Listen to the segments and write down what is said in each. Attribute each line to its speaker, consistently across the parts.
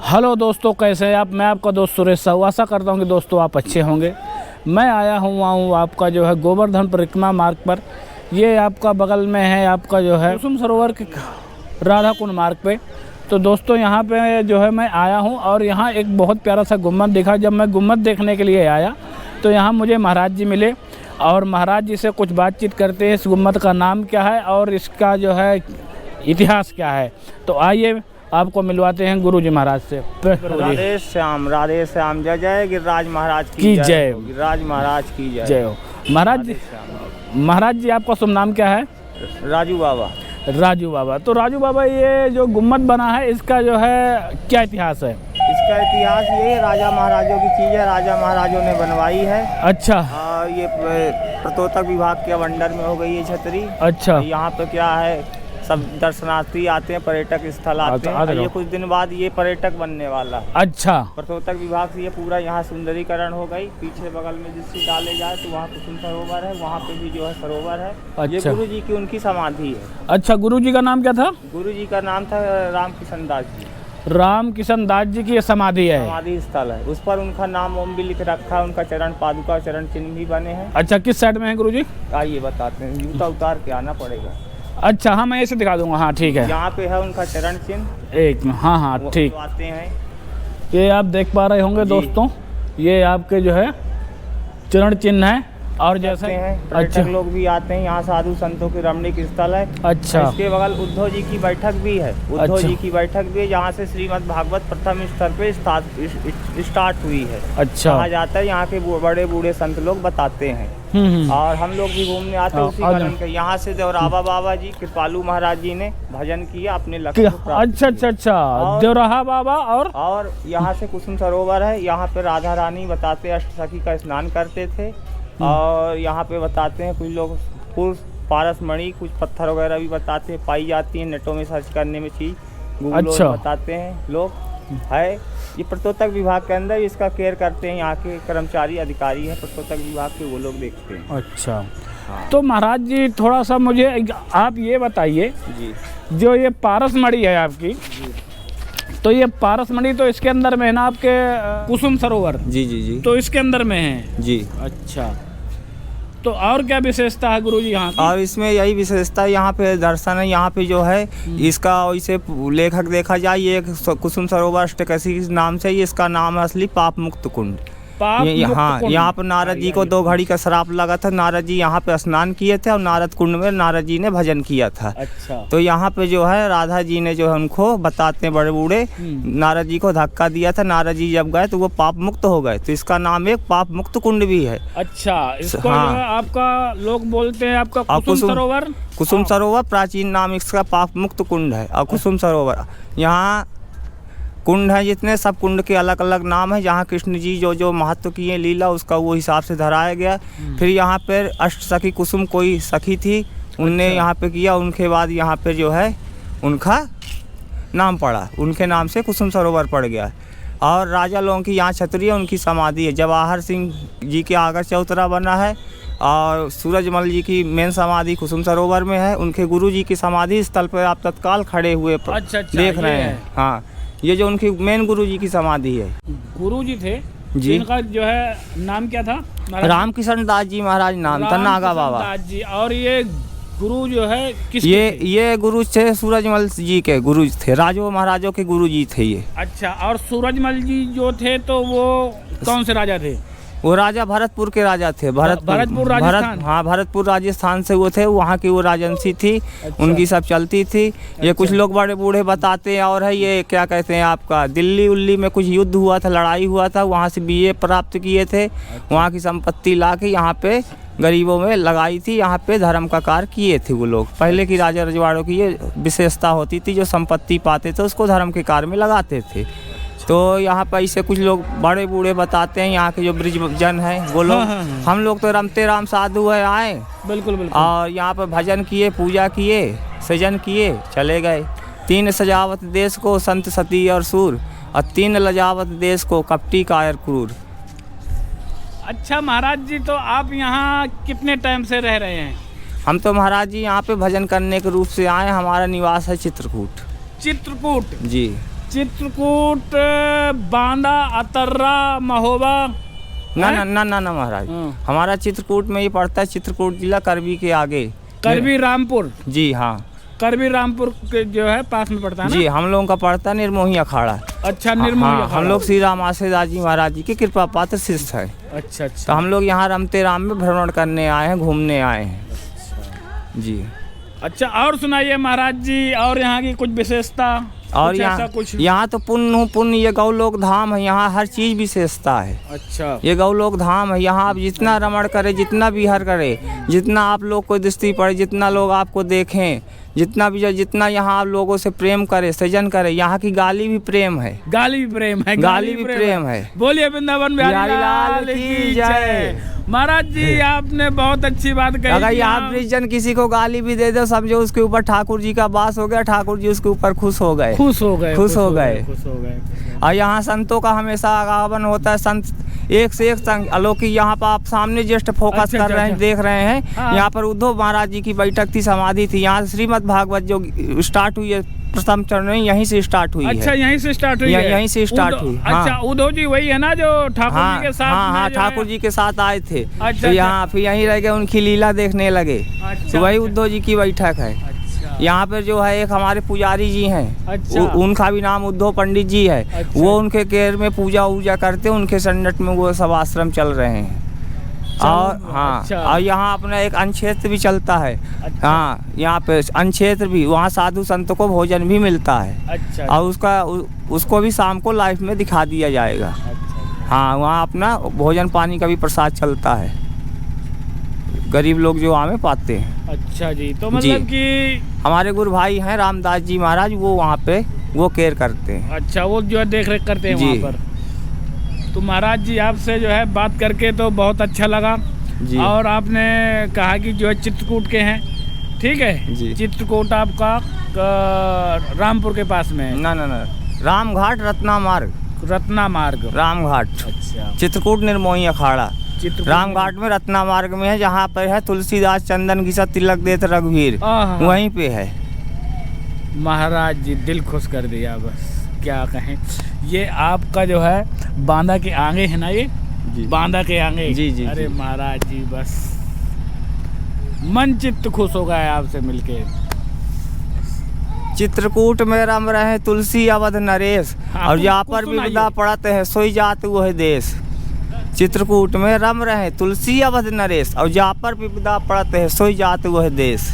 Speaker 1: Hello दोस्तों, कैसे हैं आप। मैं आपका दोस्त सुरेश साहू। आशा करता हूं कि दोस्तों आप अच्छे होंगे। मैं आया हूं आपका जो है गोवर्धन परिक्रमा मार्ग पर। ये आपका बगल में है आपका जो है कुसुम सरोवर के राधा कुंड मार्ग पे। तो दोस्तों यहाँ पे जो है मैं आया हूं और यहाँ एक बहुत प्यारा सा गुम्बद दिखा। जब मैं गुम्बद देखने के लिए आया तो यहाँ मुझे महाराज जी मिले और महाराज जी से कुछ बातचीत करते हैं। इस गुम्बद का नाम क्या है और इसका जो है इतिहास क्या है। तो आइए आपको मिलवाते हैं गुरु जी महाराज से।
Speaker 2: राधे श्याम जय जय गिरिराज महाराज
Speaker 1: की जय।
Speaker 2: गिरिराज महाराज की जय।
Speaker 1: जय हो महाराज जी। आपका शुभ नाम क्या है?
Speaker 2: राजू बाबा।
Speaker 1: राजू बाबा। तो राजू बाबा, ये जो गुम्बद बना है इसका जो है क्या इतिहास है?
Speaker 2: इसका इतिहास ये राजा महाराजों की चीज़ है। राजा महाराजों ने बनवाई है।
Speaker 1: अच्छा।
Speaker 2: ये प्रतोतक विभाग के अंडर में हो गई है छतरी।
Speaker 1: अच्छा।
Speaker 2: यहाँ पे क्या है, सब दर्शनार्थी आते हैं, पर्यटक स्थल आते हैं। ये कुछ दिन बाद ये पर्यटक बनने वाला है।
Speaker 1: अच्छा।
Speaker 2: प्रतोतक विभाग से ये पूरा यहाँ सुंदरीकरण हो गई। पीछे बगल में जिससे डाले जाए तो वहाँ कुसुम सरोवर है, वहाँ पे भी जो है सरोवर है।
Speaker 1: अच्छा।
Speaker 2: ये गुरु जी की उनकी समाधि है।
Speaker 1: अच्छा, गुरु जी का नाम क्या था?
Speaker 2: गुरु जी का नाम था राम किशन दास जी।
Speaker 1: राम किशन दास जी की समाधि है।
Speaker 2: समाधि स्थल है, उस पर उनका नाम ओम भी लिख रखा है। उनका चरण पादुका चरण चिन्ह भी बने हैं।
Speaker 1: अच्छा, किस साइड में है गुरु जी?
Speaker 2: आइए बताते हैं, जूता उतार के आना पड़ेगा।
Speaker 1: अच्छा, हाँ मैं ऐसे दिखा दूंगा। हाँ ठीक है।
Speaker 2: यहाँ पे है उनका चरण चिन्ह।
Speaker 1: एक हाँ हाँ ठीक।
Speaker 2: आते हैं,
Speaker 1: ये आप देख पा रहे होंगे दोस्तों, ये आपके जो है चरण चिन्ह है। और जैसे
Speaker 2: पर्यटक लोग भी आते हैं यहाँ, साधु संतों के रमणीक स्थल है।
Speaker 1: अच्छा।
Speaker 2: इसके बगल उद्धव जी की बैठक भी है। उद्धव जी की बैठक भी है, जहाँ से श्रीमद् भागवत प्रथम स्तर पे स्टार्ट हुई है।
Speaker 1: अच्छा।
Speaker 2: कहा जाता है, यहाँ के बड़े बूढ़े संत लोग बताते हैं। और हम लोग भी घूमने आते हैं उसी कारण के। यहाँ से देवराहा बाबा जी, कृपालू महाराज जी ने भजन किया अपने लक्ष्य को प्राप्त।
Speaker 1: अच्छा अच्छा अच्छा। देवराहा बाबा। और
Speaker 2: यहाँ से कुसुम सरोवर है। यहाँ पे राधा रानी बताते अष्टसखी का स्नान करते थे। और यहाँ पे बताते हैं कुछ लोग पारस मणि, कुछ पत्थर वगैरह भी बताते हैं, पाई जाती हैं नेटों में सर्च करने में चीज।
Speaker 1: अच्छा।
Speaker 2: बताते हैं लोग है। ये प्रतोतक विभाग के अंदर इसका केयर करते हैं। यहाँ के कर्मचारी अधिकारी हैं प्रतोतक विभाग के, वो लोग देखते हैं।
Speaker 1: अच्छा। हाँ। तो महाराज जी थोड़ा सा मुझे आप ये बताइए जी, जो ये पारस मणि है आपकी जी, तो ये पारस मणि तो इसके अंदर में है ना आपके कुसुम सरोवर? जी जी जी। तो इसके अंदर में है जी। अच्छा। तो और क्या विशेषता है गुरुजी यहाँ की?
Speaker 2: और इसमें यही विशेषता है, यहाँ पे दर्शन है। यहाँ पे जो है इसका वैसे लेखक देखा जाए, ये कुसुम सरोवर अष्टकशी नाम से इसका नाम है असली पाप मुक्त कुंड। हाँ, यहाँ पर नारद जी को 2 घड़ी का श्राप लगा था। नारद जी यहाँ पे स्नान किए थे और नारद कुंड में नारद जी ने भजन किया था। अच्छा। तो यहाँ पे जो है राधा जी ने जो है उनको बताते हैं बड़े बूढ़े, नारद जी को धक्का दिया था। नारद जी जब गए तो वो पाप मुक्त हो गए, तो इसका नाम एक पाप मुक्त कुंड भी है।
Speaker 1: अच्छा। इसको हाँ, आपका लोग बोलते हैं आपका कुसुम सरोवर।
Speaker 2: कुसुम सरोवर प्राचीन नाम इसका पाप मुक्त कुंड है। और कुसुम सरोवर यहाँ कुंड है जितने, सब कुंड के अलग अलग नाम है। जहाँ कृष्ण जी जो जो महत्व किए लीला, उसका वो हिसाब से धराया गया। फिर यहाँ पर अष्ट सखी कुसुम कोई सखी थी, उनने यहाँ पे किया। उनके बाद यहाँ पे जो है उनका नाम पड़ा, उनके नाम से कुसुम सरोवर पड़ गया। और राजा लोगों की यहाँ छतरी है, उनकी समाधि है। जवाहर सिंह जी के आगर चौतरा बना है। और सूरजमल जी की मेन समाधि कुसुम सरोवर में है। उनके गुरु जी की समाधि स्थल पर आप तत्काल खड़े हुए देख रहे हैं। हाँ, ये जो उनकी मेन गुरु जी की समाधि है।
Speaker 1: गुरु जी थे जी, इनका जो है नाम क्या था?
Speaker 2: राम किशन दास जी महाराज नाम था, नागा बाबा दास
Speaker 1: जी। और ये गुरु जो है किस?
Speaker 2: ये गुरु थे सूरजमल जी के गुरु थे, राजो महाराजों के गुरु जी थे ये।
Speaker 1: अच्छा। और सूरजमल जी जो थे तो वो कौन से राजा थे?
Speaker 2: वो राजा भरतपुर के राजा थे।
Speaker 1: भरतपुर राजस्थान।
Speaker 2: हाँ, भरतपुर राजस्थान से वो थे, वहाँ की वो राजंसी थी। अच्छा। उनकी सब चलती थी। अच्छा। ये कुछ लोग बड़े बूढ़े बताते हैं। और है ये क्या कहते हैं आपका, दिल्ली उल्ली में कुछ युद्ध हुआ था, लड़ाई हुआ था, वहाँ से BA प्राप्त किए थे। अच्छा। वहाँ की संपत्ति ला के यहाँ पे गरीबों में लगाई थी। यहाँ पे धर्म का कार्य किए थे वो लोग। पहले की राजा रजवाड़ों की ये विशेषता होती थी, जो संपत्ति पाते थे उसको धर्म के कार्य में लगाते थे। तो यहाँ पर ऐसे कुछ लोग बड़े बूढ़े बताते हैं, यहाँ के जो ब्रिज जन हैं वो लोग। हाँ। हम लोग तो रमते राम साधु है आए। बिल्कुल बिल्कुल। और यहाँ पर भजन किए, पूजा किए, सजन किए, चले गए। 3 सजावत देश को संत सती और सूर, और 3 लजावत देश को कपटी कायर क्रूर।
Speaker 1: अच्छा महाराज जी, तो आप यहाँ कितने टाइम से रह रहे हैं?
Speaker 2: हम तो महाराज जी यहाँ पे भजन करने के रूप से आए। हमारा निवास है चित्रकूट।
Speaker 1: चित्रकूट
Speaker 2: जी।
Speaker 1: चित्रकूट, बांदा, अतर्रा, महोबा।
Speaker 2: ना ना ना ना ना महाराज, हमारा चित्रकूट में ही पड़ता है। चित्रकूट जिला करबी के आगे,
Speaker 1: करबी रामपुर।
Speaker 2: जी हाँ,
Speaker 1: करबी रामपुर के जो है पास में पड़ता है ना?
Speaker 2: जी, हम लोगों का पड़ता है निर्मोही अखाड़ा।
Speaker 1: अच्छा, निर्मोही
Speaker 2: हाँ,
Speaker 1: अखाड़ा।
Speaker 2: हम लोग श्री राम आसेदास जी महाराज जी के कृपा पात्र शिष्य है।
Speaker 1: अच्छा
Speaker 2: तो हम लोग यहाँ रमते राम में भ्रमण करने आए हैं, घूमने आए हैं। जी।
Speaker 1: अच्छा, और सुनाइए महाराज जी, और यहाँ की कुछ विशेषता?
Speaker 2: और
Speaker 1: कुछ
Speaker 2: यहाँ
Speaker 1: ऐसा कुछ?
Speaker 2: यहाँ तो पुण्य ये गौलोक धाम है। यहाँ हर चीज़ विशेषता है।
Speaker 1: अच्छा,
Speaker 2: ये गौलोक धाम है। यहाँ आप जितना रमण करें, जितना विहर करें, जितना आप लोग को दृष्टि पड़े, जितना लोग आपको देखें, जितना यहाँ आप लोगों से प्रेम करे, सजन करे, यहाँ की गाली भी प्रेम है।
Speaker 1: गाली भी प्रेम है।
Speaker 2: गाली भी प्रेम है।
Speaker 1: बोलिए वृंदावन बिहारी लाल की जय। महाराज जी, आपने बहुत अच्छी बात कही।
Speaker 2: अगर यहाँ ब्रिजन किसी को गाली भी दे दो, समझो उसके ऊपर ठाकुर जी का वास हो गया, ठाकुर जी उसके ऊपर खुश हो गए।
Speaker 1: खुश हो गए।
Speaker 2: और यहाँ संतों का हमेशा आगमन होता है। संत एक से एक संग अलौकिक। यहाँ पर आप सामने जस्ट फोकस कर रहे हैं, देख रहे हैं। यहाँ पर उद्धव महाराज जी की बैठक थी, समाधि थी। यहाँ श्रीमद् भागवत जो स्टार्ट हुई है, प्रथम चरण यहीं से स्टार्ट हुई है।
Speaker 1: अच्छा, यहीं से स्टार्ट हुई है?
Speaker 2: यहीं से स्टार्ट हुई।
Speaker 1: अच्छा, उद्धव जी वही है ना जो ठाकुर जी के साथ?
Speaker 2: हाँ, ठाकुर जी के साथ आए थे।
Speaker 1: अच्छा,
Speaker 2: तो यहाँ फिर यहीं रह गए, उनकी लीला देखने लगे। तो वही उद्धव जी की बैठक है। यहाँ पर जो है एक हमारे पुजारी जी हैं।
Speaker 1: अच्छा।
Speaker 2: उनका भी नाम उद्धव पंडित जी है।
Speaker 1: अच्छा।
Speaker 2: वो उनके केयर में पूजा करते हैं। उनके संडट में वो सब आश्रम चल रहे हैं। और हाँ,
Speaker 1: अच्छा।
Speaker 2: और यहाँ अपना एक अन्न क्षेत्र भी चलता है।
Speaker 1: अच्छा।
Speaker 2: हाँ, यहाँ पे अन्न क्षेत्र भी, वहाँ साधु संतों को भोजन भी मिलता है।
Speaker 1: अच्छा।
Speaker 2: और उसको भी शाम को लाइव में दिखा दिया जाएगा।
Speaker 1: अच्छा।
Speaker 2: हाँ, वहाँ अपना भोजन पानी का भी प्रसाद चलता है। गरीब लोग जो वहाँ में पाते हैं।
Speaker 1: अच्छा जी, तो मतलब कि
Speaker 2: हमारे गुरु भाई हैं रामदास जी महाराज, वो वहाँ पे वो केयर करते हैं।
Speaker 1: अच्छा, वो जो है देख रेख करते हैं वहाँ पर। तो महाराज जी, आपसे जो है बात करके तो बहुत अच्छा लगा
Speaker 2: जी।
Speaker 1: और आपने कहा कि जो है चित्रकूट के हैं, ठीक है
Speaker 2: जी।
Speaker 1: चित्रकूट आपका रामपुर के पास में है?
Speaker 2: ना ना ना, रामघाट रत्ना मार्ग।
Speaker 1: रत्ना मार्ग,
Speaker 2: रामघाट।
Speaker 1: अच्छा,
Speaker 2: चित्रकूट निर्मोही अखाड़ा रामघाट में रत्ना मार्ग में है। जहाँ पर है तुलसीदास चंदन घिसा तिलक देत रघुवीर, वहीं पे है।
Speaker 1: महाराज जी, दिल खुश कर दिया, बस क्या कहें। ये आपका जो है बांदा के आगे है ना? ये
Speaker 2: जी।
Speaker 1: बांदा के आगे।
Speaker 2: जी जी।
Speaker 1: अरे महाराज जी, बस मन चित्त खुश हो गया आपसे मिलके।
Speaker 2: चित्रकूट में रम रहे तुलसी अवध नरेश,
Speaker 1: हाँ,
Speaker 2: और यहाँ पर
Speaker 1: सुनाइए।
Speaker 2: विपदा पड़त है, सोई जात वो है देश। चित्रकूट में रम रहे तुलसी अवध नरेश, और जहाँ पर विपदा पड़त है, सोई जात वो है देश।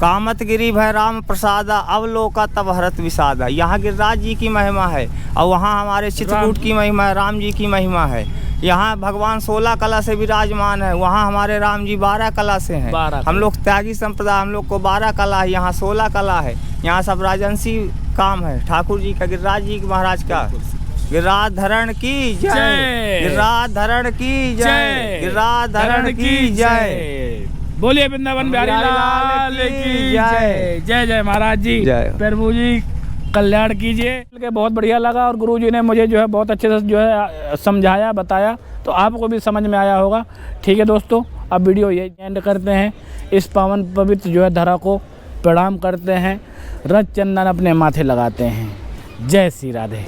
Speaker 2: कामत गिरी भय राम प्रसादा, अवलोका तब हरत विषादा। यहाँ गिरिराज जी की महिमा है, और वहाँ हमारे चित्रकूट की महिमा है, राम जी की महिमा है। यहाँ भगवान 16 कला से विराजमान है, वहाँ हमारे राम जी 12 कला से हैं। हम लोग त्यागी संप्रदाय, हम लोग को 12 कला है, यहाँ 16 कला है। यहाँ सब राजंसी काम है ठाकुर जी का, गिरिराज जी महाराज का। गिरिराधरण की जय, गिरिराधरण की जय, गिरिराधरण की जय।
Speaker 1: बोलिए वृंदावन बिहारी लाल की जय। जय जय महाराज जी, प्रभु जी कल्याण कीजिए। बहुत बढ़िया लगा, और गुरु जी ने मुझे जो है बहुत अच्छे से जो है समझाया, बताया, तो आपको भी समझ में आया होगा। ठीक है दोस्तों, अब वीडियो ये एंड करते हैं। इस पावन पवित्र जो है धरा को प्रणाम करते हैं, रज चंदन अपने माथे लगाते हैं। जय श्री राधे।